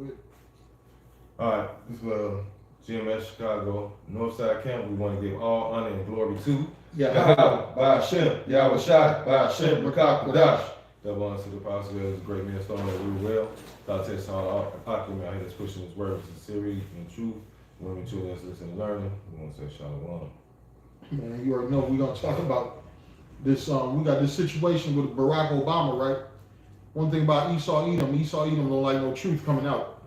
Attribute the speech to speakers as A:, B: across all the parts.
A: Good.
B: All right, this is GMS Chicago Northside Camp. We want to give all honor and glory to Yahweh, Ba'Shem, Yahweh Shai, Ba'Shem, Rakak, Kodash. Double honor to the apostle, as a great man, stone that we will. God takes on our apocalypse out here that's pushing his word with sincerity and truth. Women, children that's listening and learning. We want to say shalom.
A: Man, you already know we're gonna talk about this. We got this situation with Barack Obama, right? One thing about Esau Edom don't like no truth coming out.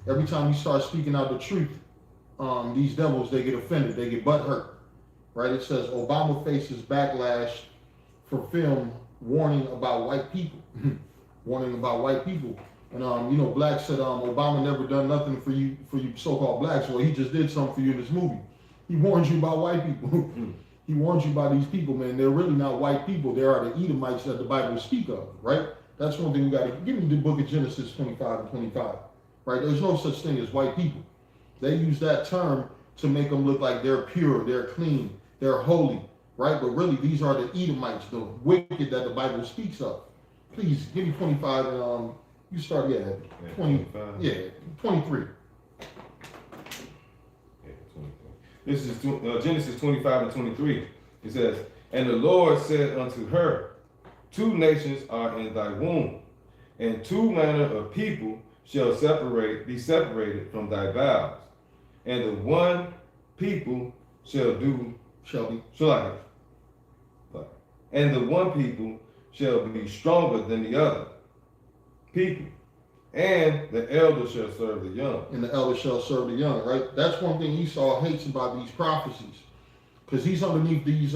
A: Every time you start speaking out the truth, these devils, they get offended, they get butthurt, right? It says Obama faces backlash for film warning about white people, warning about white people. And Black said Obama never done nothing for you so-called blacks. Well, he just did something for you in this movie. He warned you about white people. He warned you about these people, man. They're really not white people. They are the Edomites that the Bible speak of, right? That's one thing we got to give me the book of Genesis 25 and 25, right? There's no such thing as white people. They use that term to make them look like they're pure, they're clean, they're holy, right? But really, these are the Edomites, the wicked that the Bible speaks of. Please give me 25 and you start, 20, 23.
B: This is Genesis 25 and 23. It says, and the Lord said unto her, two nations are in thy womb, and two manner of people shall be separated from thy bowels, and the one people and the one people shall be stronger than the other people, and the elder shall serve the young.
A: And the elder shall serve the young, right? That's one thing Esau hates about these prophecies, because he's underneath these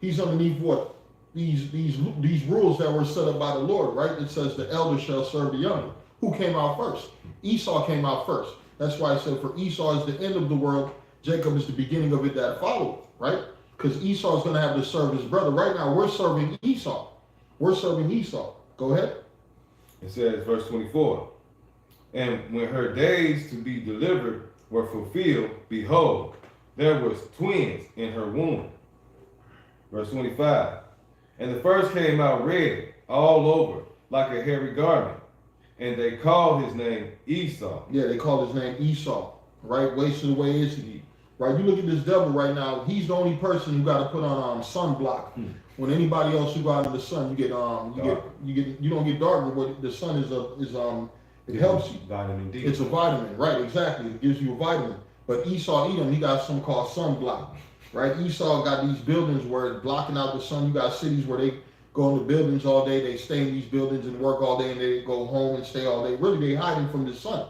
A: he's underneath what? These rules that were set up by the Lord, right? It says the elder shall serve the young. Who came out first? Esau came out first. That's why I said for Esau is the end of the world, Jacob is the beginning of it that followed, right? Because Esau is going to have to serve his brother. Right now, we're serving Esau. We're serving Esau. Go ahead.
B: It says, verse 24, and when her days to be delivered were fulfilled, behold, there was twins in her womb. Verse 25, and the first came out red all over, like a hairy garment, and they called his name Esau.
A: Yeah, they called his name Esau, right? Wasted away is he, right? You look at this devil right now, he's the only person who got to put on sunblock. When anybody else who go out in the sun, you don't get darker, but the sun it helps you.
B: Vitamin D.
A: It's a vitamin, right? Exactly. It gives you a vitamin. But Esau Edom, he got something called sunblock, right? Esau got these buildings where it's blocking out the sun. You got cities where they go in the buildings all day, they stay in these buildings and work all day, and they go home and stay all day. Really, they hiding from the sun.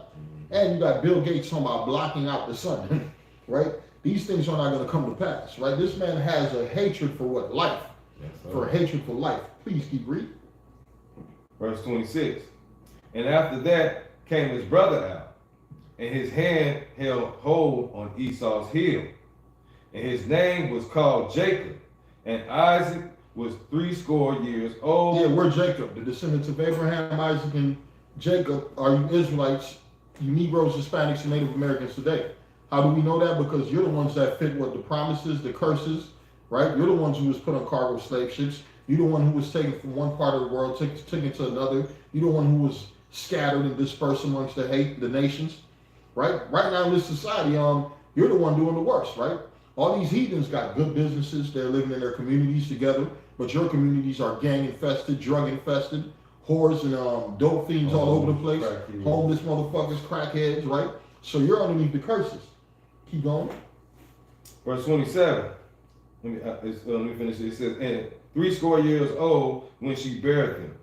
A: And you got Bill Gates talking about blocking out the sun, right? These things are not going to come to pass, right? This man has a hatred for what? Life.
B: Yes,
A: for hatred for life. Please keep reading.
B: Verse 26. And after that came his brother out, and his hand held hold on Esau's heel. And his name was called Jacob. And Isaac was 80 years old.
A: Yeah, we're Jacob, the descendants of Abraham, Isaac, and Jacob. Are you Israelites, you Negroes, Hispanics, and Native Americans today? How do we know that? Because you're the ones that fit what the promises, the curses, right? You're the ones who was put on cargo slave ships. You're the one who was taken from one part of the world, taken to another. You're the one who was scattered and dispersed amongst the nations, right? Right now in this society, you're the one doing the worst, right? All these heathens got good businesses. They're living in their communities together, but your communities are gang infested, drug infested, whores and dope fiends all over the place, homeless motherfuckers, crackheads, right? So you're underneath the curses. Keep going.
B: Verse 27. Let me finish it. It says, and 80 years old when she bare them.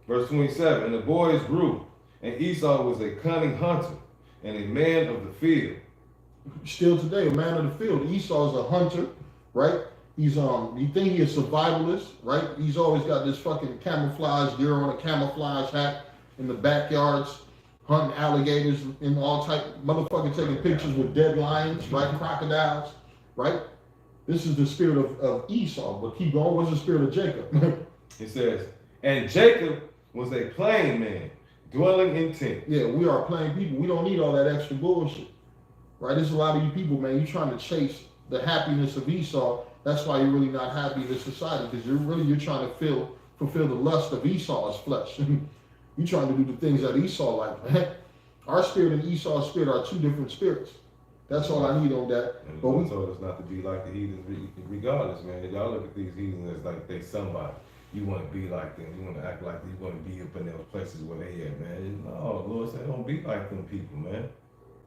B: Verse 27, and the boys grew, and Esau was a cunning hunter and a man of the field.
A: Still today, a man of the field. Esau is a hunter, right? He's you think he's a survivalist, right? He's always got this fucking camouflage gear on, a camouflage hat in the backyards, hunting alligators and all type, motherfucking taking pictures with dead lions, right? Crocodiles, right? This is the spirit of Esau, but keep going. What's the spirit of Jacob?
B: It says, and Jacob was a plain man, dwelling in tents.
A: Yeah, we are plain people. We don't need all that extra bullshit, right? There's a lot of you people, man, you're trying to chase the happiness of Esau. That's why you're really not happy in this society, because you're trying to fulfill the lust of Esau's flesh. You're trying to do the things that Esau like, man. Our spirit and Esau's spirit are two different spirits. That's all I need on that.
B: And
A: but
B: we told us not to be like the heathens regardless, man. Y'all look at these heathens as like they somebody. You want to be like them. You want to act like them. You want to be up in those places where they at, man. No, Lord said don't be like them people, man.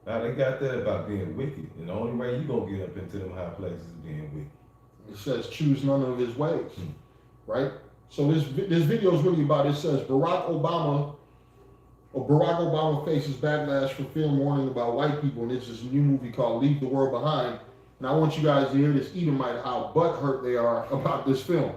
B: Now they got that about being wicked. And the only way you gonna get up into them high places is being wicked.
A: It says choose none of his ways, right? So this video is really about, it says Barack Obama faces backlash for film warning about white people, and it's this new movie called Leave the World Behind. And I want you guys to hear this Edomite, how butthurt they are about this film.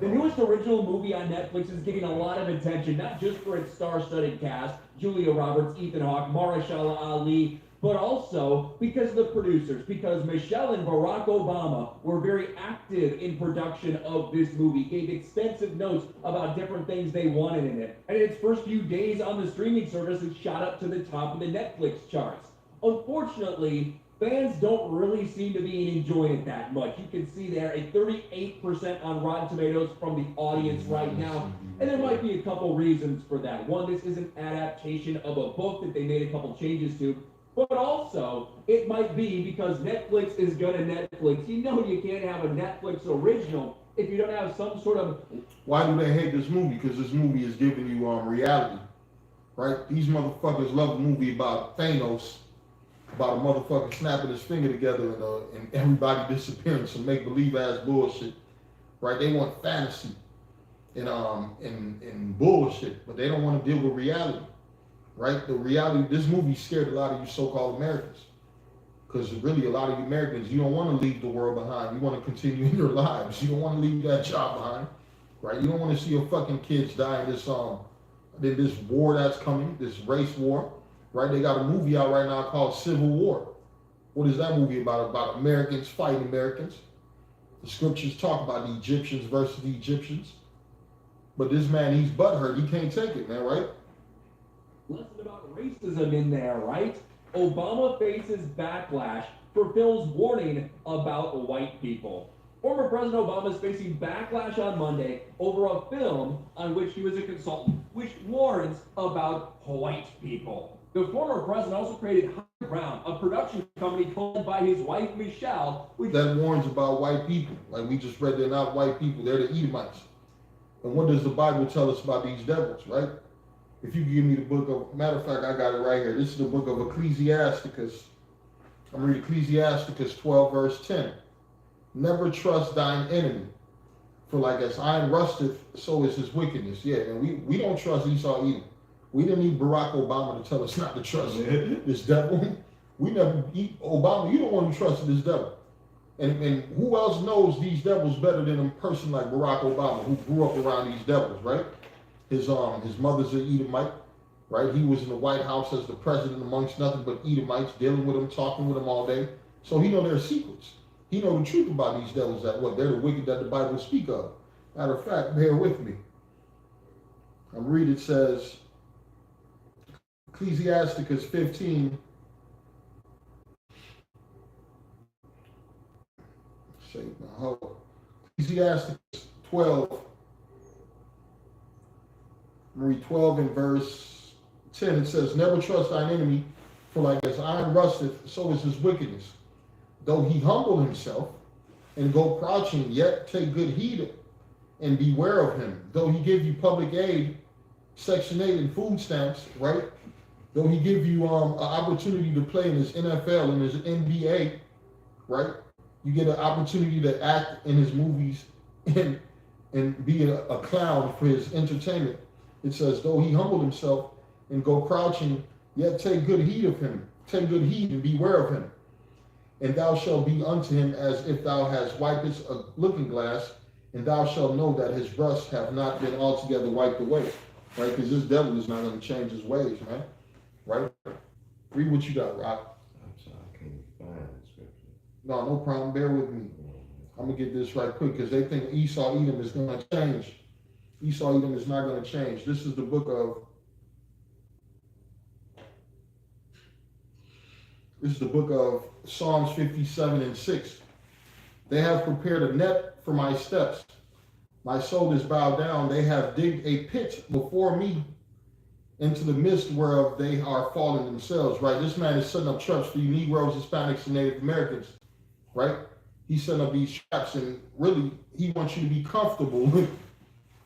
C: The newest original movie on Netflix is getting a lot of attention, not just for its star-studded cast, Julia Roberts, Ethan Hawke, Mahershala Ali, but also because of the producers, because Michelle and Barack Obama were very active in production of this movie, gave extensive notes about different things they wanted in it. And in its first few days on the streaming service, it shot up to the top of the Netflix charts. Unfortunately, fans don't really seem to be enjoying it that much. You can see there a 38% on Rotten Tomatoes from the audience right now. And there might be a couple reasons for that. One, this is an adaptation of a book that they made a couple changes to. But also, it might be because Netflix is gonna Netflix. You know you can't have a Netflix original if you don't have some sort of...
A: Why do they hate this movie? Because this movie is giving you reality, right? These motherfuckers love a movie about Thanos, about a motherfucker snapping his finger together and everybody disappearing, some make-believe ass bullshit, right? They want fantasy and bullshit, but they don't want to deal with reality, right? The reality, this movie scared a lot of you so-called Americans, because really a lot of you Americans, you don't want to leave the world behind. You want to continue in your lives. You don't want to leave that job behind, right? You don't want to see your fucking kids die in this war that's coming, this race war. Right, they got a movie out right now called Civil War. What is that movie about? About Americans fighting Americans. The scriptures talk about the Egyptians versus the Egyptians. But this man, he's butthurt. He can't take it, man, right?
C: Lesson about racism in there, right? Obama faces backlash for film's warning about white people. Former President Obama is facing backlash on Monday over a film on which he was a consultant, which warns about white people. The former president also created High Ground, a production company co-led by his wife Michelle, which
A: that warns about white people. Like we just read, they're not white people, they're the Edomites. And what does the Bible tell us about these devils, right? If you give me the book of, matter of fact, I got it right here. This is the book of Ecclesiasticus. I'm reading Ecclesiasticus 12, verse 10. Never trust thine enemy, for like as iron rusteth, so is his wickedness. Yeah, and we don't trust Esau either. We didn't need Barack Obama to tell us not to trust this devil. We never, Obama, you don't want to trust this devil. And who else knows these devils better than a person like Barack Obama, who grew up around these devils, right? His mother's an Edomite, right? He was in the White House as the president amongst nothing but Edomites, dealing with them, talking with them all day. So he know their secrets. He know the truth about these devils, that what they're the wicked that the Bible speak of. Matter of fact, bear with me. I'm reading, it says, Ecclesiasticus 15. Ecclesiasticus 12. Read 12 in verse 10. It says, never trust thine enemy, for like as iron rusteth, so is his wickedness. Though he humble himself and go crouching, yet take good heed and beware of him. Though he give you public aid, Section 8 and food stamps, right? Though he give you an opportunity to play in his NFL and his NBA, right? You get an opportunity to act in his movies and be a clown for his entertainment. It says, though he humble himself and go crouching, yet take good heed of him. Take good heed and beware of him. And thou shalt be unto him as if thou hast wipest a looking glass, and thou shalt know that his rust have not been altogether wiped away. Right? Because this devil is not going to change his ways, man. Right? Read what you got, Rock.
B: I'm sorry, I can't find the scripture.
A: No problem. Bear with me. I'm going to get this right quick because they think Esau Edom is going to change. Esau Edom is not going to change. This is the book of Psalms 57 and 6. They have prepared a net for my steps. My soul is bowed down. They have digged a pit before me into the midst whereof they are fallen themselves, right? This man is setting up traps for you Negroes, Hispanics, and Native Americans, right? He's setting up these traps, and really, he wants you to be comfortable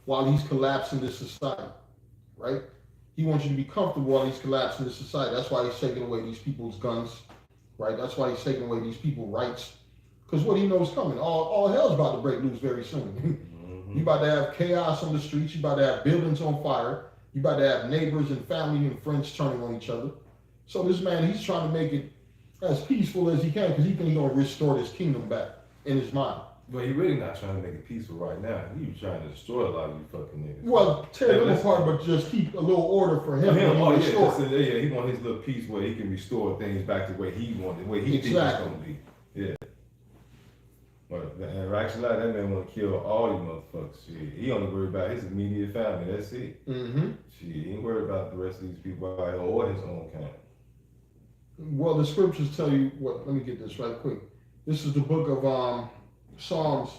A: while he's collapsing this society, right? He wants you to be comfortable while he's collapsing this society. That's why he's taking away these people's guns, right? That's why he's taking away these people's rights. Because what he knows coming, all hell's about to break loose very soon. You about to have chaos on the streets. You about to have buildings on fire. You about to have neighbors and family and friends turning on each other. So this man, he's trying to make it as peaceful as he can because he thinks he's going to restore this kingdom back in his mind.
B: But he really not trying to make it peaceful right now. He was trying to destroy a lot of you fucking niggas.
A: Well, tear them apart, but just keep a little order for him.
B: He want his little peace where he can restore things back to where he wanted, where he thinks it's going to be. Yeah. But actually, that man want to kill all you motherfuckers. Shit. He only worried about his immediate family. That's it. Shit, he ain't worried about the rest of these people out here or his own kind.
A: Well, the scriptures tell you what. Let me get this right quick. This is the book of Psalms.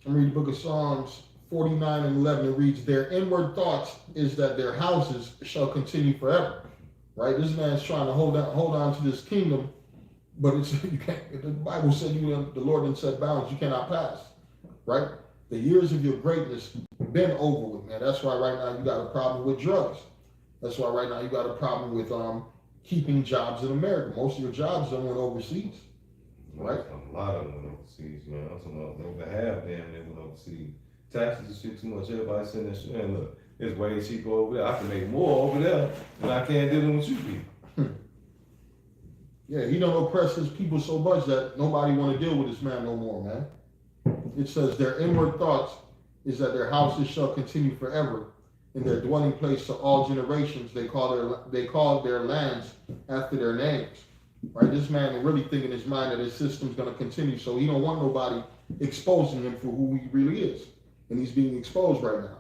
A: I'm reading the book of Psalms 49 and 11. It reads, "Their inward thoughts is that their houses shall continue forever." Right? This man's trying to hold on to this kingdom. But it's you can't. The Bible said the Lord didn't set bounds. You cannot pass, right? The years of your greatness been over with, man. That's why right now you got a problem with drugs. That's why right now you got a problem with keeping jobs in America. Most of your jobs done went overseas, right?
B: A lot of them went overseas, man. I'm talking about over half damn they went overseas. Taxes and shit too much. Everybody saying that shit. And look, it's way cheaper over there. I can make more over there than I can dealing with you people.
A: Yeah, he don't oppress his people so much that nobody want to deal with this man no more, man. It says their inward thoughts is that their houses shall continue forever, and their dwelling place to all generations. They call their lands after their names. Right? This man really thinking in his mind that his system's gonna continue, so he don't want nobody exposing him for who he really is, and he's being exposed right now.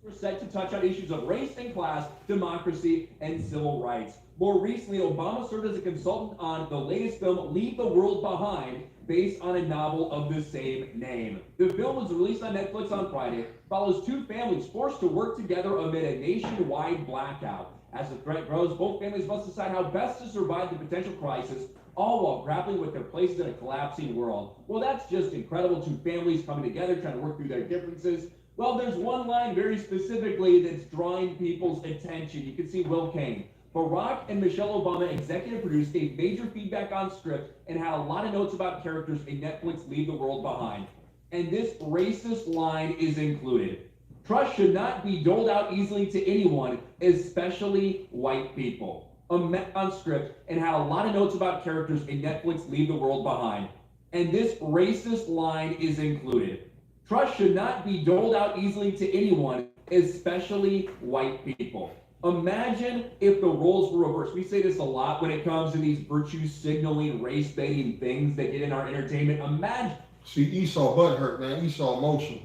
C: We're set to touch on issues of race and class, democracy, and civil rights. More recently, Obama served as a consultant on the latest film, Leave the World Behind, based on a novel of the same name. The film was released on Netflix on Friday, follows two families forced to work together amid a nationwide blackout. As the threat grows, both families must decide how best to survive the potential crisis, all while grappling with their places in a collapsing world. Well, that's just incredible. Two families coming together, trying to work through their differences. Well, there's one line very specifically that's drawing people's attention. You can see Will Kane. Barack and Michelle Obama executive produced a major feedback on script and had a lot of notes about characters in Netflix Leave the World Behind. And this racist line is included. Trust should not be doled out easily to anyone, especially white people. On script and had a lot of notes about characters in Netflix Leave the World Behind. And this racist line is included. Trust should not be doled out easily to anyone, especially white people. Imagine if the roles were reversed. We say this a lot when it comes to these virtue signaling, race baiting things that get in our entertainment. Imagine.
A: See, Esau butthurt, man. Esau emotional,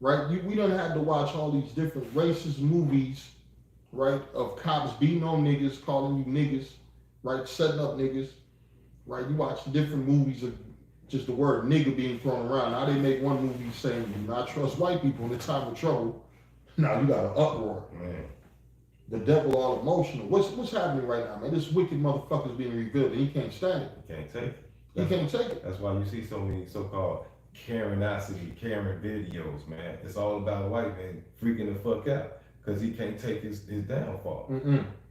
A: right? We done had to watch all these different racist movies, right? Of cops beating on niggas, calling you niggas, right? Setting up niggas, right? You watch different movies of just the word nigga being thrown around. Now they make one movie saying do not trust white people in the time of trouble. Now you got an uproar, man. The devil all emotional. What's happening right now, man? This wicked motherfucker's being revealed and he can't stand it.
B: He can't take it.
A: He can't take it.
B: That's why you see so many so-called Karen videos, man. It's all about a white man freaking the fuck out because he can't take his downfall.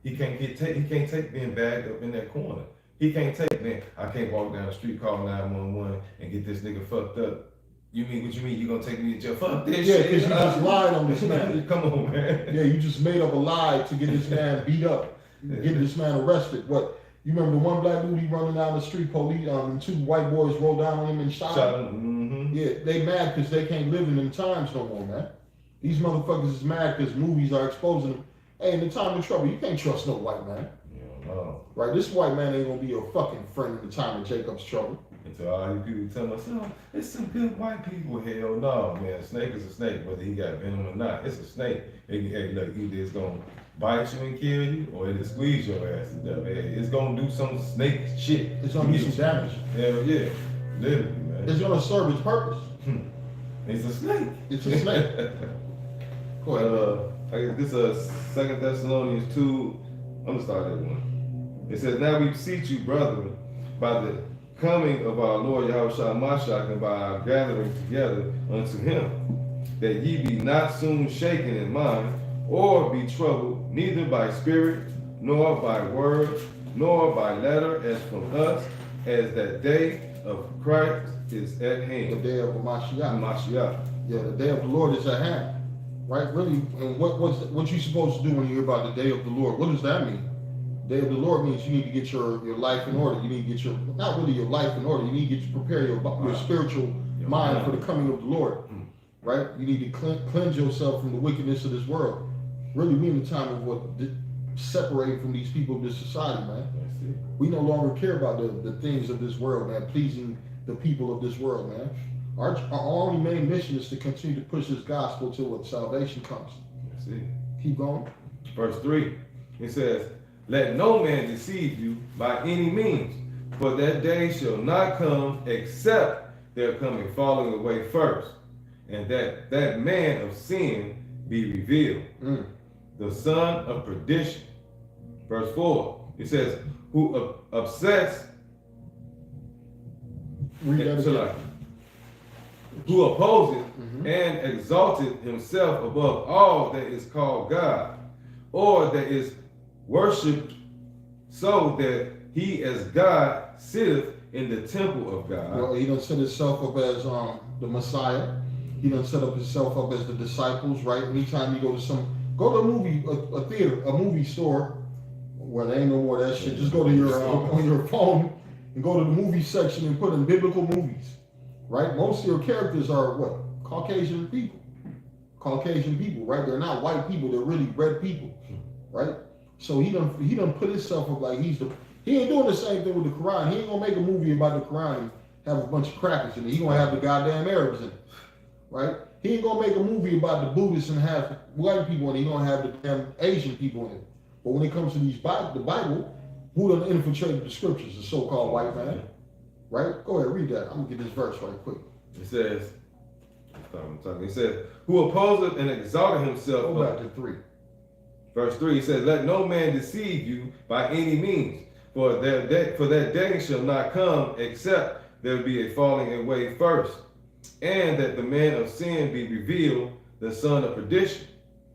B: He can't take being bagged up in that corner. He can't take, man, I can't walk down the street, call 911 and get this nigga fucked up. What you mean you gonna take me to jail? Fuck this shit.
A: Yeah, because you just lied on this man.
B: Come on, man.
A: Yeah, you just made up a lie to get this man beat up, get this man arrested. What? You remember the one black dude he running down the street, police, and two white boys rolled down on him and shot him? Yeah, they mad because they can't live in them times no more, man. These motherfuckers is mad because movies are exposing them. Hey, in the time of trouble, you can't trust no white man.
B: Yeah, no.
A: Right, this white man ain't gonna be your fucking friend in the time of Jacob's trouble.
B: And to all you people tell us, oh, it's some good white people. Hell no, man. A snake is a snake, whether he got venom or not. It's a snake. Hey, look, either it's gonna bite you and kill you, or it'll squeeze your ass to death. Hey, it's gonna do some snake shit.
A: It's gonna do some damage.
B: Hell yeah. Literally, man.
A: It's gonna serve its purpose.
B: It's a snake.
A: It's a snake. Go ahead.
B: I guess this is 2 Thessalonians 2. I'm gonna start at 1. It says, "Now we beseech you, brethren, by the coming of our Lord Yahushua Mashiach and by our gathering together unto him, that ye be not soon shaken in mind, or be troubled, neither by spirit, nor by word, nor by letter, as from us, as that day of Christ is at hand."
A: The day of Mashiach.
B: Mashiach.
A: Yeah, the day of the Lord is at hand. Right? Really, and what you supposed to do when you hear about the day of the Lord? What does that mean? Day of the Lord means you need to get your life in order. You need to get your, not really your life in order, you need to prepare your spiritual mind for the coming of the Lord. Right? You need to cleanse yourself from the wickedness of this world. Really, we in the time of what separating from these people of this society, man. We no longer care about the things of this world, man, pleasing the people of this world, man. Our only main mission is to continue to push this gospel till what salvation comes.
B: That's it.
A: Keep going.
B: Verse 3, it says, "Let no man deceive you by any means, for that day shall not come except there come a falling away first, and that man of sin be revealed, the son of perdition." Verse 4, it says, "Who upsets," who opposeth and exalted himself above all that is called God, or that is worshipped, so that he as God sitteth in the temple of God.
A: Well, he done set himself up as the Messiah. He done set up himself up as the disciples, right? Anytime you go to a movie, a theater, a movie store, where there ain't no more of that shit. Just go to your on your phone and go to the movie section and put in biblical movies, right? Most of your characters are what? Caucasian people. Caucasian people, right? They're not white people. They're really red people, right? So he done put himself up like he ain't doing the same thing with the Quran. He ain't gonna make a movie about the Quran and have a bunch of crackers in it. He gonna have the goddamn Arabs in it, right? He ain't gonna make a movie about the Buddhists and have white people in it. He gonna have the damn Asian people in it. But when it comes to the Bible, who done infiltrated the scriptures? The so-called white man, right? Go ahead, read that. I'm gonna get this verse right quick.
B: It says, it says, "Who opposeth and exalted himself."
A: Go back to 3.
B: Verse 3, it says, "Let no man deceive you by any means, for that day shall not come except there be a falling away first, and that the man of sin be revealed, the son of perdition."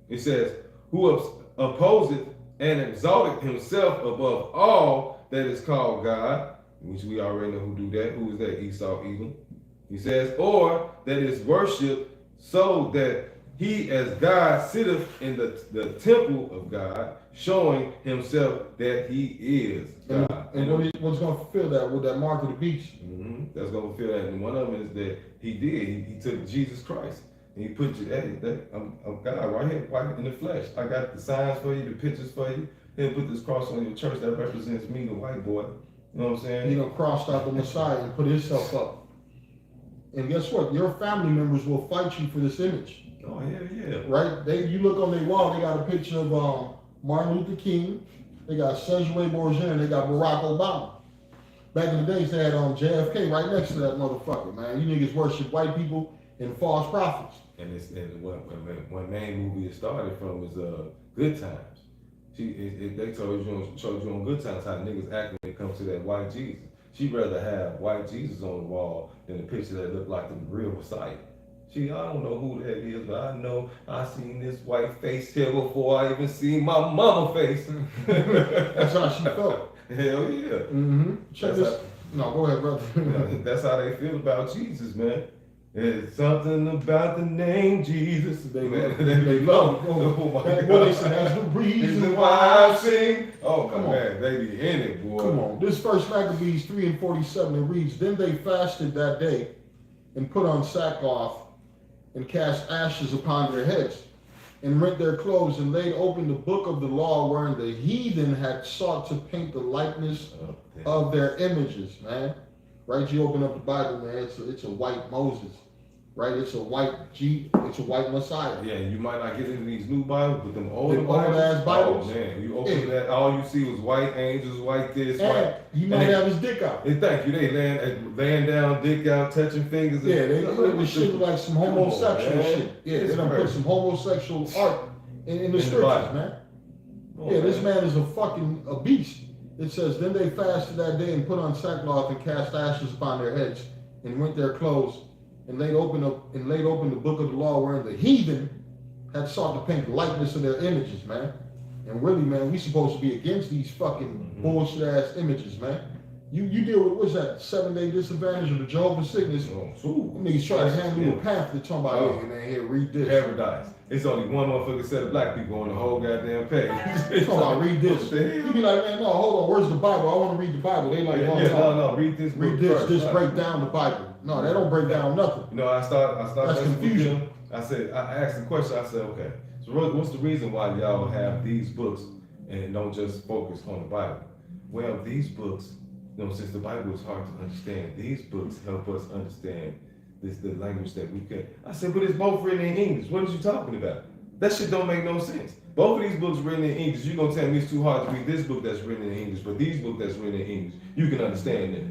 B: It says, "Who opposeth and exalted himself above all that is called God," which we already know who do that. Who is that? Esau, Edom. He says, "Or that is worshipped, so that he as God sitteth in the temple of God, showing himself that he is God."
A: And what's going to fulfill that with that mark of the beast?
B: That's going to fulfill that. And one of them is that he took Jesus Christ. And he put you I'm God right here, right in the flesh. I got the signs for you, the pictures for you. He'll put this cross on your church that represents me, the white boy. You know what I'm saying?
A: He done crossed out the Messiah and put himself up. And guess what? Your family members will fight you for this image.
B: Oh, yeah.
A: Right? You look on their wall, they got a picture of Martin Luther King, they got Cesare Borgia, and they got Barack Obama. Back in the days, they had JFK right next to that motherfucker, man. You niggas worship white people and false prophets.
B: And one main movie it started from was Good Times. They showed you on Good Times how niggas act when it comes to that white Jesus. She'd rather have white Jesus on the wall than the picture that looked like the real Messiah. I don't know who that is, but I know I seen this white face here before I even seen my mama face.
A: That's how she felt.
B: Hell yeah.
A: Check this. No, go ahead, brother.
B: That's how they feel about Jesus, man. It's something about the name Jesus. They love it. Oh my God.
A: Well, they said that's the reason why I sing.
B: Oh, come on, man. They be in it, boy.
A: Come on. This first Maccabees 3:47, it reads, "Then they fasted that day and put on sackcloth and cast ashes upon their heads and rent their clothes and laid open the book of the law wherein the heathen had sought to paint the likeness of their images," man. Right? You open up the Bible, man, it's a white Moses. right? It's a white Messiah.
B: Yeah, you might not get into these new Bibles, but them older
A: ass Bibles.
B: Oh man, you open that, all you see was white angels, white this,
A: and
B: white.
A: You might have his dick out.
B: And thank you. They laying down, dick out, touching fingers.
A: Yeah, they shit like some homosexual shit. Yeah, they done put some homosexual art in the scriptures, man. Oh, yeah, this man is a beast. It says, then they fasted that day and put on sackcloth and cast ashes upon their heads and rent their clothes and laid open the book of the law wherein the heathen had sought to paint the likeness of their images, man. And really, man, we supposed to be against these fucking bullshit ass images, man. You deal with, what's that, 7-day disadvantage of the Jehovah's Sickness? Niggas try to hand you a pamphlet talking about, hey, man, here, read this.
B: Paradise. It's only one motherfucking set of black people on the whole goddamn page.
A: Talking about, read this. You be like, man, no, hold on, where's the Bible? I want to read the Bible. They like,
B: no, read this.
A: Read this, just break down the Bible. No, they don't break down nothing.
B: You know, I started
A: That's confusion.
B: I asked the question, I said, okay, so what's the reason why y'all have these books and don't just focus on the Bible? Well, these books, you know, since the Bible is hard to understand, these books help us understand the language that we can. I said, but it's both written in English. What are you talking about? That shit don't make no sense. Both of these books written in English. You're gonna tell me it's too hard to read this book that's written in English, but these books that's written in English, you can understand it.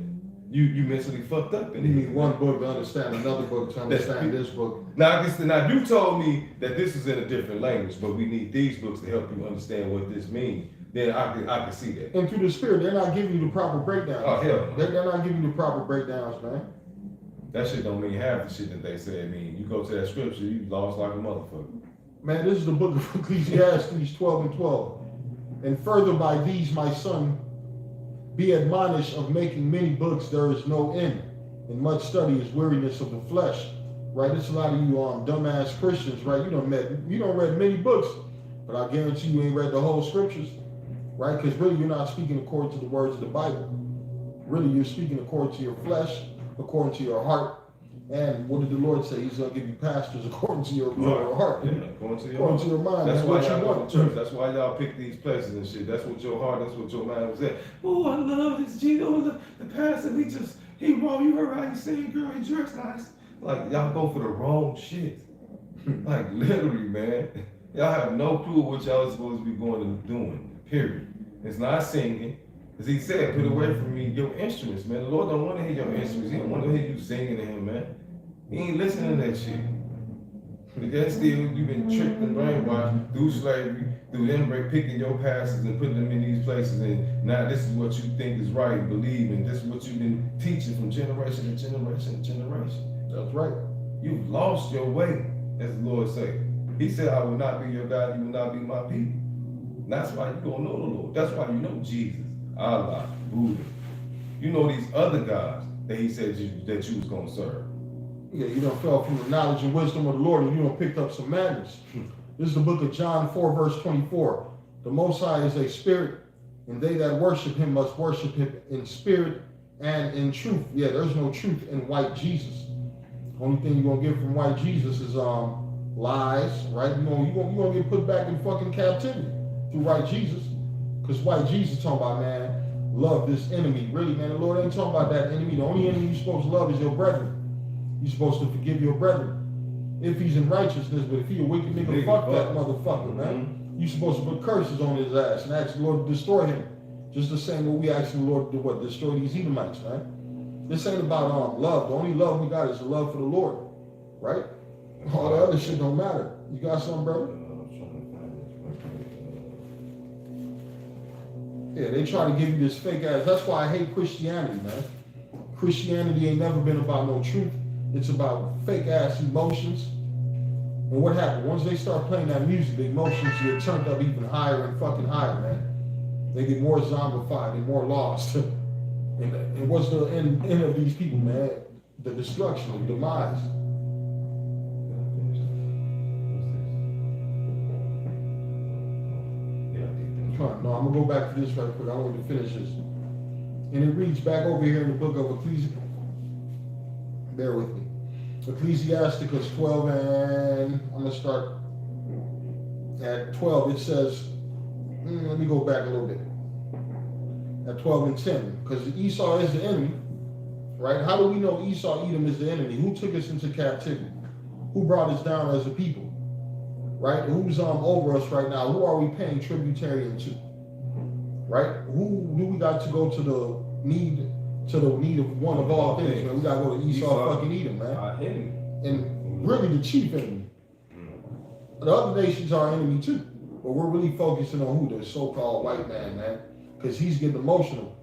B: You mentally fucked up.
A: You need one book to understand another book to understand this book.
B: Now you told me that this is in a different language, but we need these books to help you understand what this means. Then I can see that.
A: And through the Spirit, they're not giving you the proper breakdowns.
B: Oh hell,
A: they're not giving you the proper breakdowns, man.
B: That shit don't mean half the shit that they say it mean. You go to that scripture, you lost like a motherfucker.
A: Man, this is the book of Ecclesiastes 12:12. And further by these, my son, be admonished of making many books, there is no end. And much study is weariness of the flesh. Right? It's a lot of you dumbass Christians, right? You done read many books, but I guarantee you ain't read the whole scriptures. Right? Because really you're not speaking according to the words of the Bible. Really you're speaking according to your flesh, according to your heart. And what did the Lord say? He's going to give you pastors according to your heart.
B: Yeah, according to
A: your mind.
B: That's why y'all go to church. That's why y'all pick these places and shit. That's what your heart, that's what your mind was at. Oh, I love this Jesus. The pastor, he wrong. You heard how he said, girl, he dressed nice. Like, y'all go for the wrong shit. Like, literally, man. Y'all have no clue what y'all are supposed to be going and doing, period. It's not singing. As he said, put away from me your instruments, man. The Lord don't want to hear your instruments. He don't want to hear you singing to him, man. He ain't listening to that shit. Because still, you've been tricked and brainwashed through slavery, through them picking your pastors and putting them in these places, and now this is what you think is right and believe, and this is what you've been teaching from generation to generation to generation.
A: That's right.
B: You've lost your way, as the Lord said. He said, I will not be your God, you will not be my people. And that's why you don't know the Lord. That's why you know Jesus, Allah, Buddha. You know these other gods that he said that you was going to serve.
A: Yeah, you done fell from the knowledge and wisdom of the Lord and you done picked up some madness. This is the book of John 4, verse 24. The Most High is a spirit, and they that worship him must worship him in spirit and in truth. Yeah, there's no truth in white Jesus. Only thing you're going to get from white Jesus is lies, right? You're going to get put back in fucking captivity through white Jesus. Because white Jesus talking about, man, love this enemy. Really, man, the Lord ain't talking about that enemy. The only enemy you're supposed to love is your brethren. You're supposed to forgive your brethren if he's in righteousness, but if he a wicked nigga, fuck that motherfucker, man. You're supposed to put curses on his ass and ask the Lord to destroy him. Just the same way we ask the Lord to do what? Destroy these Edomites, man. This ain't about love. The only love we got is the love for the Lord, right? All the other shit don't matter. You got something, brother? Yeah, they try to give you this fake ass. That's why I hate Christianity, man. Christianity ain't never been about no truth. It's about fake ass emotions. And what happened? Once they start playing that music, the emotions get turned up even higher and fucking higher, man. They get more zombified and more lost. and what's the end of these people, man? The destruction, the demise. No, I'm gonna go back to this right quick. I want to finish this. And it reads back over here in the book of Ecclesiastes. Bear with me. Ecclesiasticus 12, and I'm gonna start at 12. It says, let me go back a little bit. At 12 and 10, because Esau is the enemy, right? How do we know Esau, Edom is the enemy? Who took us into captivity? Who brought us down as a people? Right? Who's over us right now? Who are we paying tributarian to? Right? Who do we got to go to the need of one of all things, man? We gotta go to Esau fucking Edom, man. And really the chief enemy. The other nations are our enemy too. But we're really focusing on who? The so-called white man, because he's getting emotional.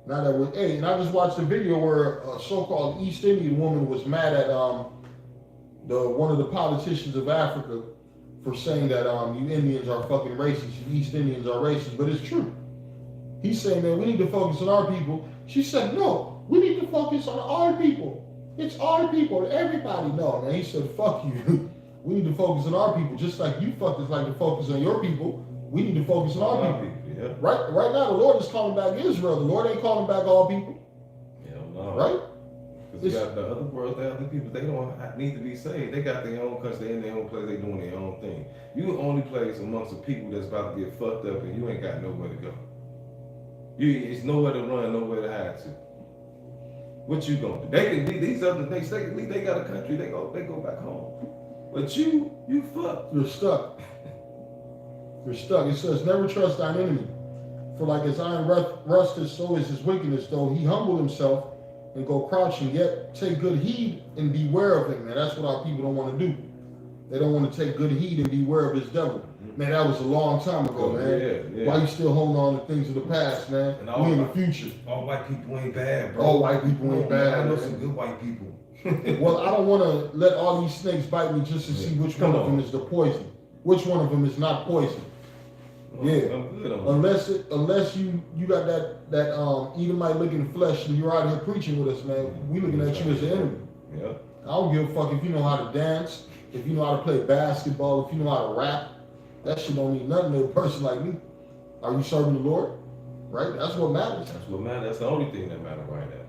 A: Now that we're, hey, and I just watched a video where a so-called East Indian woman was mad at one of the politicians of Africa for saying that you Indians are fucking racist, you East Indians are racist, but it's true. He's saying, man, we need to focus on our people. She said, no, we need to focus on our people. It's our people, everybody. No, man, he said, fuck you. We need to focus on our people, just like you fuckers like to focus on your people. We need to focus on our people.
B: Yeah.
A: Right now, the Lord is calling back Israel. The Lord ain't calling back all people.
B: Hell no.
A: Right?
B: Because you got the other world, the other people, they don't need to be saved. They got their own country, they in their own place, they doing their own thing. You the only place amongst the people that's about to get fucked up and you ain't got nowhere to go. It's nowhere to run, nowhere to hide to. What you gonna do? They can leave these other things, they got a country, they go back home. But you fucked.
A: You're stuck. You're stuck. It says, never trust thine enemy. For like as iron rusteth, so is his wickedness, though he humble himself and go crouching, yet take good heed and beware of him. Man, that's what our people don't want to do. They don't want to take good heed and beware of his devil. Man, that was a long time ago, man.
B: Yeah.
A: Why you still holding on to things of the past, man? We in the future.
B: All white people ain't bad, bro.
A: All white people ain't bad.
B: I know some good white people.
A: Well, I don't want to let all these snakes bite me just to see which one of them is the poison. Which one of them is not poison. Unless you got that Edomite looking flesh and you're out here preaching with us, man. We looking at you as the enemy.
B: Yeah.
A: I don't give a fuck if you know how to dance, if you know how to play basketball, if you know how to rap. That shit don't mean nothing to a person like me. Are you serving the Lord? Right? That's what matters.
B: That's what matters. That's the only thing that matters right now.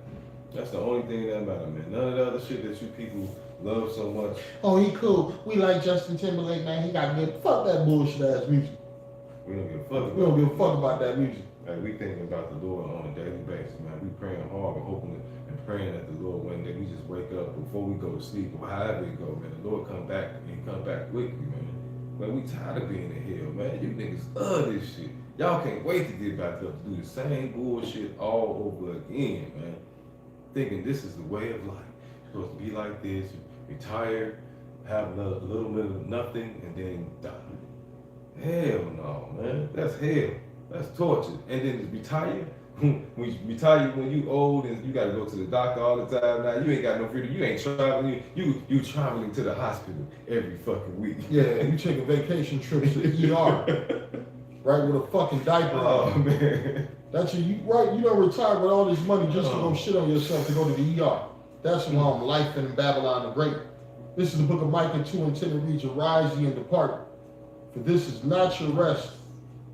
B: That's the only thing that matters, man. None of the other shit that you people love so much.
A: Oh, he cool. We like Justin Timberlake, man. He got good. Fuck that bullshit ass music.
B: We don't give a fuck.
A: We don't give a fuck about that music.
B: Like, we thinking about the Lord on a daily basis, man. We praying hard and hoping and praying that the Lord, one day we just wake up before we go to sleep or however it go, man. The Lord come back and come back quickly, man. Man, we tired of being in hell, man. You niggas love this shit. Y'all can't wait to get back up to do the same bullshit all over again, man. Thinking this is the way of life. It's supposed to be like this, retire, have a little bit of nothing, and then die. Hell no, man. That's hell. That's torture. And then retire. When you retire when you old and you gotta go to the doctor all the time now, you ain't got no freedom. You ain't traveling. You traveling to the hospital every fucking week.
A: Yeah, you take a vacation trip to the ER. Right, with a fucking diaper on.
B: Oh man.
A: That's you right, you don't retire with all this money just to go shit on yourself to go to the ER. That's why life in Babylon the Great. This is the book of Micah 2:10. It reads, arise ye and depart. For this is not your rest,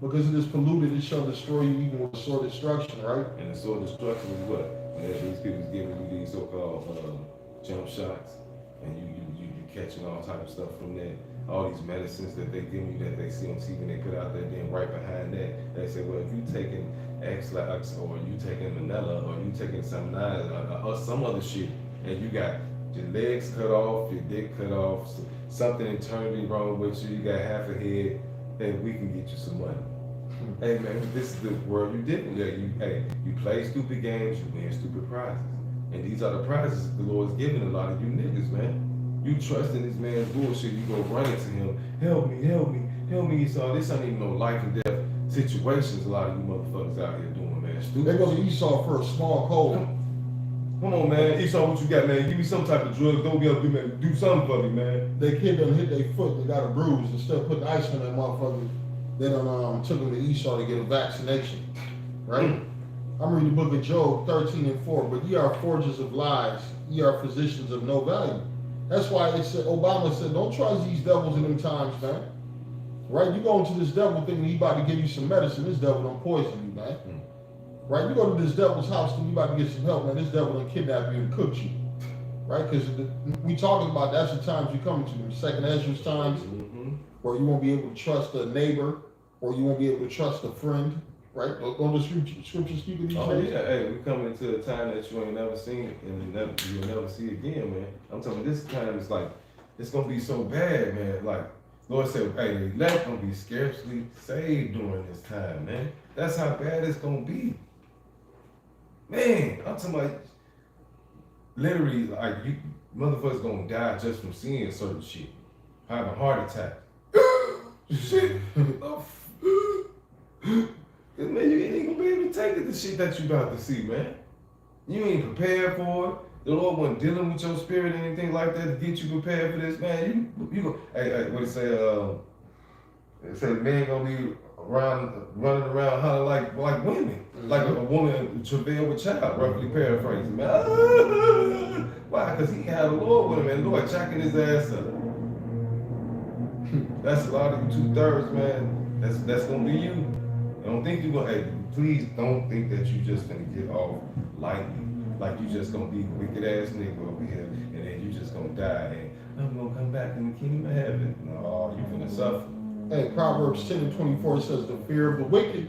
A: because it is polluted, it shall destroy you even with sword destruction, right?
B: And the sword destruction is what? Man, these people's giving you these so-called jump shots, and you catching all type of stuff from that. All these medicines that they give you that they see on TV and they put out there, then right behind that, they say, well, if you taking X-Lax or you taking Manila or you taking some or some other shit, and you got your legs cut off, your dick cut off, something internally wrong with you, you got half a head, then we can get you some money. Hey man, this is the world you did. You play stupid games, you win stupid prizes. And these are the prizes the Lord's giving a lot of you niggas, man. You trust in this man's bullshit, you go run into him, help me, Esau. This ain't even no life and death situations a lot of you motherfuckers out here doing, man. Stupid.
A: They go to Esau for a small cold.
B: Come on, man. Esau, what you got, man? Give me some type of drug. Don't be able to do, man. Do something for me, man.
A: They kid done hit their foot and got a bruise. Instead of putting ice on that motherfucker, they done took him to Esau to get a vaccination. Right? I'm reading the book of Job 13:4. But ye are forgers of lies, ye are physicians of no value. That's why it said, Obama said, don't trust these devils in them times, man. Right? You go into this devil thinking he about to give you some medicine. This devil don't poison you, man. Right? You go to this devil's house thinking you about to get some help, man. This devil done kidnap you and cook you. Right? Because we talking about that's the times you come to them. Second Ezra's times, where you won't be able to trust a neighbor, or you won't be able to trust a friend. right? Don't the scriptures speak of these days?
B: Yeah, hey, we coming into a time that you ain't never seen and you'll never see again, man. I'm talking this time is like, it's gonna be so bad, man. Like, Lord said, hey, the elect gonna be scarcely saved during this time, man. That's how bad it's gonna be. Man, I'm talking about, literally, like, you motherfuckers gonna die just from seeing certain shit. Having a heart attack. Shit. Cause man, you ain't gonna be able to take it, the shit that you about to see, man. You ain't prepared for it. The Lord wasn't dealing with your spirit or anything like that to get you prepared for this, man. You go. Hey, what it say? It say the man gonna be running around hollering like women, like a woman travail with child. Roughly paraphrasing, man. Why? Cause he had the Lord with him, and the Lord jacking his ass up. That's a lot of you 2/3, man. That's gonna be you. I don't think you're gonna, hey, please don't think that you just gonna get off lightly. Like you just gonna be a wicked ass nigga over here and then you just gonna die and I'm gonna come back in the kingdom of heaven. No, you gonna suffer.
A: Hey, Proverbs 10:24 says, the fear of the wicked,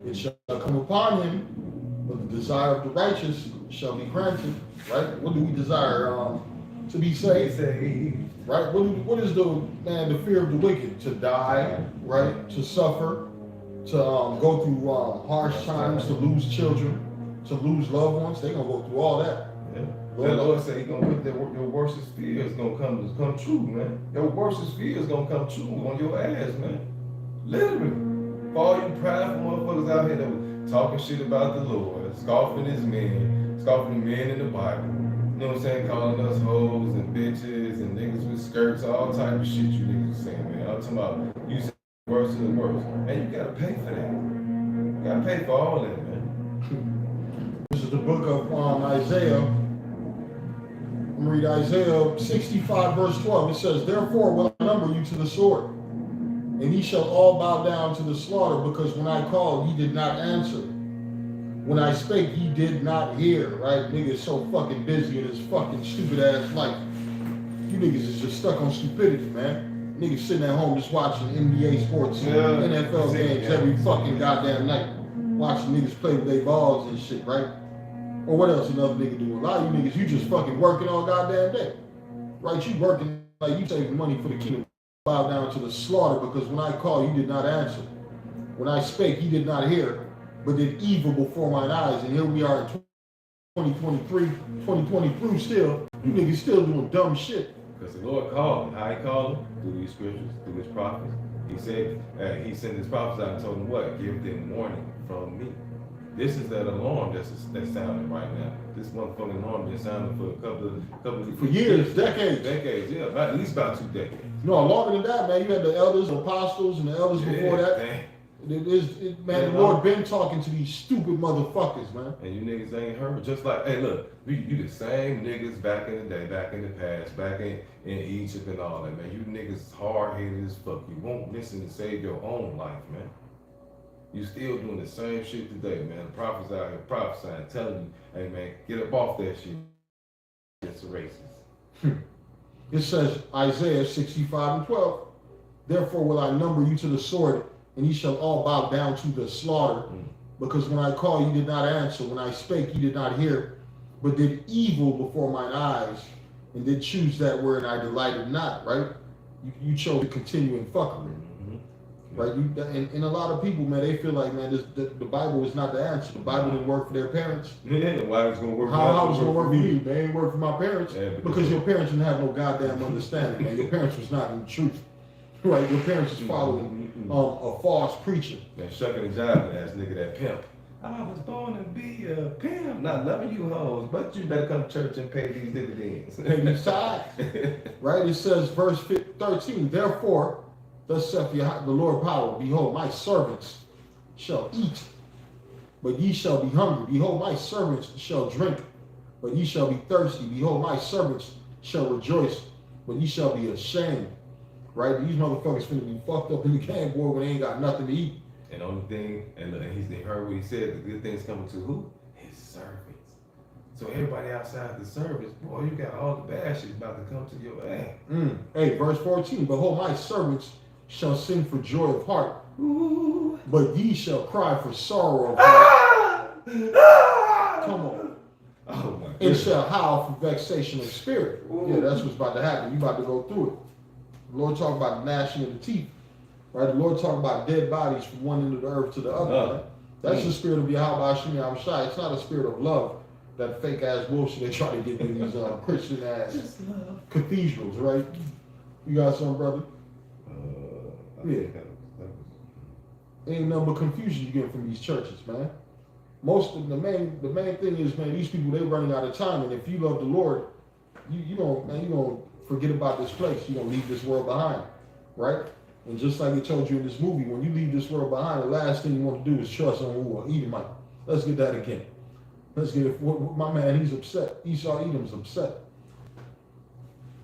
A: it shall come upon him, but the desire of the righteous shall be granted. Right? What do we desire? To be saved. Right? What is the fear of the wicked? To die, right? To suffer, to go through harsh times, to lose children, to lose loved ones. They're gonna go through all that.
B: Yeah. The Lord said He gonna put your worst fears gonna come true, man. Your worst fears gonna come true on your ass, man. Literally. For all you prideful motherfuckers out here that were talking shit about the Lord, scoffing His men, scoffing the men in the Bible. You know what I'm saying? Calling us hoes and bitches and niggas with skirts, all type of shit you niggas saying, man. I'm talking about you say worse and worse. And you gotta pay for that. You gotta pay for all that, man.
A: This is the book of Isaiah. I'm gonna read Isaiah 65 verse 12. It says, therefore will I number you to the sword, and ye shall all bow down to the slaughter, because when I called, ye did not answer. When I spake, ye did not hear. Right? Niggas so fucking busy in his fucking stupid ass life. You niggas is just stuck on stupidity, man. Niggas sitting at home just watching NBA sports, NFL games every fucking goddamn night. Watching niggas play with their balls and shit, right? Or what else another nigga do? A lot of you niggas, you just fucking working all goddamn day. Right? You working like you saving money for the kingdom. Bow down to the slaughter, because when I called, you did not answer. When I spake, you did not hear, but did evil before mine eyes. And here we are in 2023, 2023 still. You niggas still doing dumb shit.
B: Because the Lord called him. How He called him? Through these scriptures, through His prophets. He said, He sent His prophets out and told them what? Give them warning from me. This is that alarm that's sounding right now. This motherfucking alarm been sounding for a couple of
A: for years, decades.
B: Decades, yeah, at least about 2 decades.
A: No, longer than that, man. You had the elders, the apostles, and the elders before that.
B: Man.
A: Man, the Lord been talking to these stupid motherfuckers, man.
B: And you niggas ain't heard. Just like, hey, look, you the same niggas back in the day, back in the past, back in Egypt and all that, man. You niggas hard-headed as fuck. You won't listen to save your own life, man. You still doing the same shit today, man. The prophets out here prophesying, telling you, hey, man, get up off that shit. It's racist.
A: It says, Isaiah 65:12, therefore will I number you to the sword, and ye shall all bow down to the slaughter. Because when I called, you did not answer. When I spake, you did not hear, but did evil before mine eyes, and did choose that word, and I delighted not, right? You chose to continue in fuckery. Right? And a lot of people, man, they feel like, man, the Bible is not the answer. The Bible didn't work for their parents.
B: Yeah, why it's gonna work?
A: How it's gonna work for me? They ain't work for my parents.
B: Yeah,
A: because your parents didn't have no goddamn understanding, man. Your parents was not in the truth. Right? Your parents was following a false preacher.
B: Man, shucking and jiving ass nigga, that pimp. I was born to be a pimp, not loving you hoes, but you better come to church and pay these dividends.
A: Pay these tithes. Right? It says, verse 13, therefore, thus saith the Lord power, behold, my servants shall eat, but ye shall be hungry. Behold, my servants shall drink, but ye shall be thirsty. Behold, my servants shall rejoice, but ye shall be ashamed. Right? These motherfuckers finna be fucked up in the game, boy, when they ain't got nothing to eat.
B: And the only thing, and he heard what he said, the good things coming to who? His servants. So everybody outside the service, boy, you got all the bad shit about to come to your ass.
A: Hey, verse 14, behold, my servants shall sing for joy of heart,
B: Ooh.
A: But ye shall cry for sorrow of heart. Come on.
B: Oh my
A: And
B: goodness.
A: shall howl for vexation of spirit. Yeah, that's what's about to happen. You about to go through it. The Lord talk about gnashing of the teeth. Right? The Lord talk about dead bodies from one end of the earth to the other. Right? That's the spirit of Yahweh Hashem Yahushai. It's not a spirit of love. That fake ass bullshit they try to get in these Christian ass cathedrals, right? You got something, brother? Yeah. Ain't nothing but confusion you get from these churches, man. Most of the main thing is, man, these people, they running out of time, and if you love the Lord, you gonna forget about this place. You gonna leave this world behind, right? And just like it told you in this movie, when you leave this world behind, the last thing you want to do is trust on who? Edomite. Let's get that again. Let's get it. My man, he's upset. Esau Edom's upset.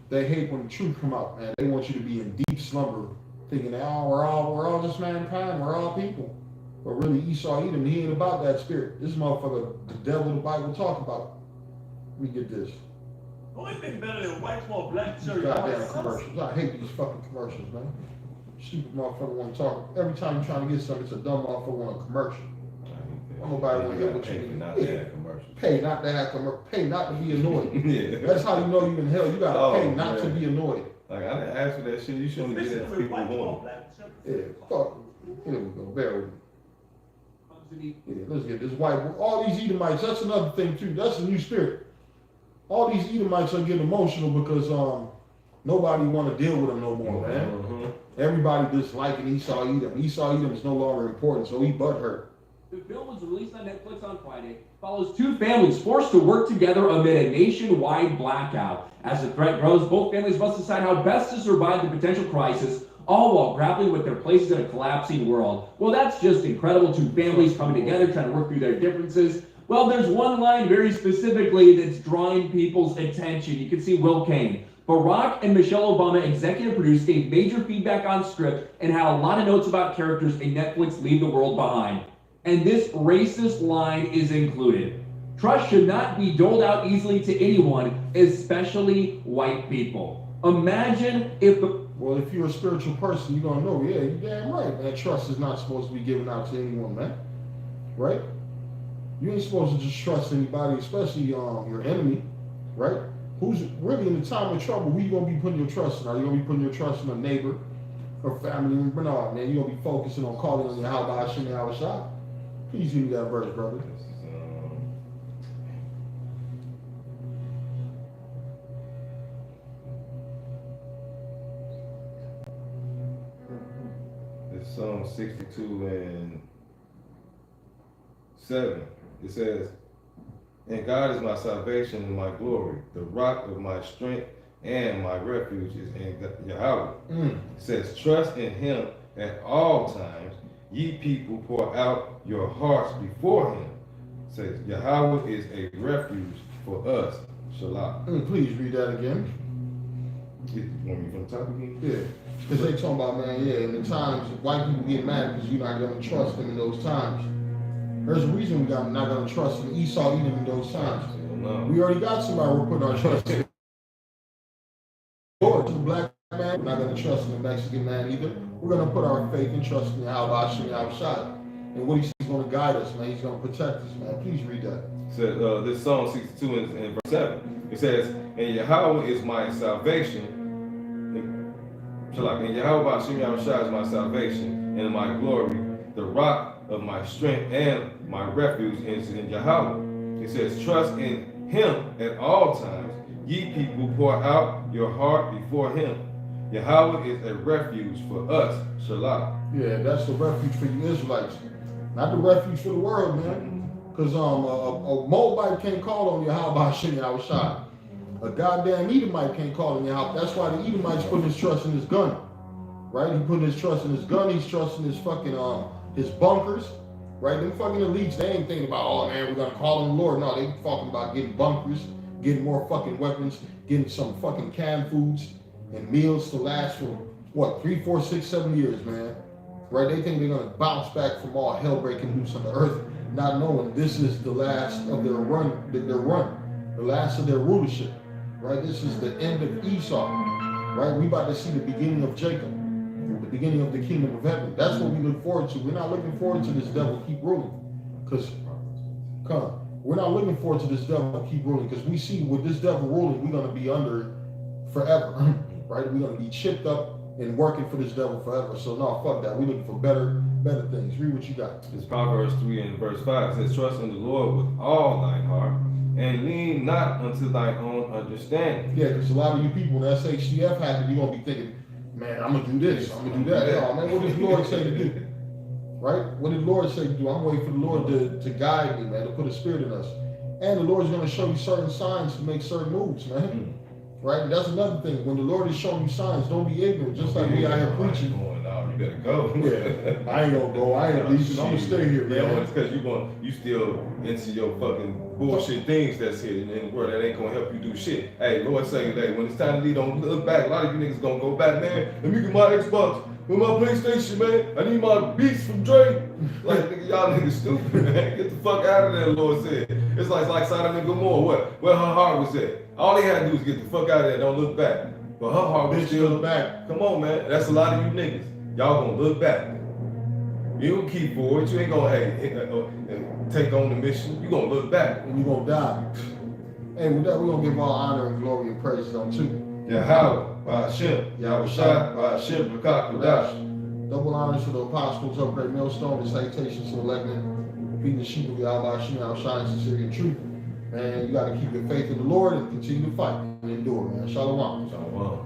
A: They hate when the truth come out, man. They want you to be in deep slumber, thinking, oh, we're all just mankind, we're all people. But really, Esau Edom, he ain't about that spirit. This motherfucker, the devil the Bible talk about. Let me get this.
D: Only thing better than white small black
A: These
D: shirt.
A: goddamn commercials. I hate these fucking commercials, man. Stupid motherfucker want to talk. Every time you're trying to get something, it's a dumb motherfucker want a commercial. Nobody want to hear what you
B: pay
A: need.
B: not to have commercials.
A: Pay not to have commercials. Pay not to be annoyed.
B: Yeah.
A: That's how you know you in hell. You gotta pay not to be annoyed.
B: Like, I didn't ask for that shit. You shouldn't get that to people who want it.
A: Yeah, fuck. Here we go. Bear with me. Yeah, let's get this white. All these Edomites. That's another thing too. That's a new spirit. All these Edomites are getting emotional because nobody want to deal with them no more, man.
B: Mm-hmm.
A: Everybody disliking Esau Edom. Esau Edom is no longer important, so he butthurt.
C: The film was released on Netflix on Friday. Follows two families forced to work together amid a nationwide blackout. As the threat grows, both families must decide how best to survive the potential crisis, all while grappling with their places in a collapsing world. Well, that's just incredible. Two families coming together, trying to work through their differences. Well, there's one line very specifically that's drawing people's attention. You can see Will Kane. Barack and Michelle Obama, executive producers, gave major feedback on script and had a lot of notes about characters in Netflix Leave the World Behind. And this racist line is included. Trust should not be doled out easily to anyone, especially white people. Imagine if the...
A: Well, if you're a spiritual person, you're gonna know, yeah, you're damn right, man. Trust is not supposed to be given out to anyone, man. Right? You ain't supposed to just trust anybody, especially your enemy, right? Who's really in the time of trouble, who you gonna be putting your trust in? Are you gonna be putting your trust in a neighbor or family member? No, man, you're gonna be focusing on calling on Yahweh Hashem Yahushai. Please give me that verse, brother.
B: It's Psalm 62 and 7. It says, and God is my salvation and my glory, the rock of my strength and my refuge is in Yahweh. It says, trust in him at all times. Ye people, pour out your hearts before him. It says, Yahweh is a refuge for us. Shalom.
A: Please read that again.
B: You want me from the top again?
A: Yeah. Because they talking about, man, yeah, in the times, white people get mad because you're not going to trust them in those times. There's a reason we're not going to trust in Esau Edom in those times. We already got somebody we're putting our trust in. Lord, to the black man, we're not going to trust in the Mexican man either. We're going to put our faith and trust in Yahweh Hashem Yahushai. And what he's going to guide us, man. He's going to protect us, man. Please read that.
B: It says, this Psalm 62 in verse 7. It says, and Yahweh is my salvation. And Yahweh Hashem Yahushai is my salvation and my glory, the rock of my strength and my refuge is in Yahweh. It says, trust in him at all times. Ye people, pour out your heart before him. Yahweh is a refuge for us. Shalom.
A: Yeah, that's the refuge for you Israelites. Not the refuge for the world, man. Because a Moabite can't call on Yahweh Hashem Yahushai. A goddamn Edomite can't call on Yahweh. That's why the Edomite's putting his trust in his gun. Right? He putting his trust in his gun. He's trusting his fucking his bunkers. Right? Them fucking elites, they ain't thinking about, oh man, we're gonna call on the Lord. No, they talking about getting bunkers, getting more fucking weapons, getting some fucking canned foods and meals to last for what, 3, 4, 6, 7 years, man. Right? They think they're gonna bounce back from all hell breaking loose on the earth, not knowing this is the last of their run, the last of their rulership. Right? This is the end of Esau. Right? We about to see the beginning of Jacob. the beginning of the kingdom of heaven. That's what we look forward to. We're not looking forward to this devil keep ruling. Because, we're not looking forward to this devil keep ruling. Because we see with this devil ruling, we're going to be under forever. Right? We're going to be chipped up and working for this devil forever. So, no, fuck that. We're looking for better things. Read what you got.
B: It's Proverbs 3 and verse 5. It says, trust in the Lord with all thine heart, and lean not unto thine own understanding.
A: Yeah, because a lot of you people, when SHTF happen, you're going to be thinking, man, I'm going to do this, I'm going to do that. No, man, what did the Lord say to do? Right? What did the Lord say to do? I'm waiting for the Lord to guide me, man, to put a spirit in us. And the Lord's going to show you certain signs to make certain moves, man. Right? And that's another thing. When the Lord is showing you signs, don't be ignorant. Just like we out here preaching.
B: You better go.
A: Yeah, I ain't gonna go. I ain't leaving. I'm gonna stay here, man.
B: Yeah, it's because you still into your fucking bullshit things that's here in the world that ain't gonna help you do shit. Hey, Lord say that when it's time to leave, don't look back. A lot of you niggas gonna go back, man. Let me get my Xbox with my PlayStation, man. I need my beats from Drake. Like, nigga, y'all niggas stupid, man. Get the fuck out of there, Lord said. It's like Sodom and Gomorrah. Where her heart was at. All they had to do was get the fuck out of there. Don't look back. But her heart was still back. Come on, man. That's a lot of you niggas. Y'all gonna look back. You don't keep forward. You ain't gonna take on the mission. You gonna look back.
A: And you gonna die. Hey, with that, we're gonna give all honor and glory and praise unto
B: Yahweh, by Hashem, Yahweh Shai, by Hashem, Rakak,
A: double honors to the apostles, upgrade millstone, and salutations to the legend, being the sheep of Yahweh, Hashem, Yahweh Shai, sincerity and truth. Man, you gotta keep your faith in the Lord and continue to fight and endure, man. Shalom.
B: Shalom.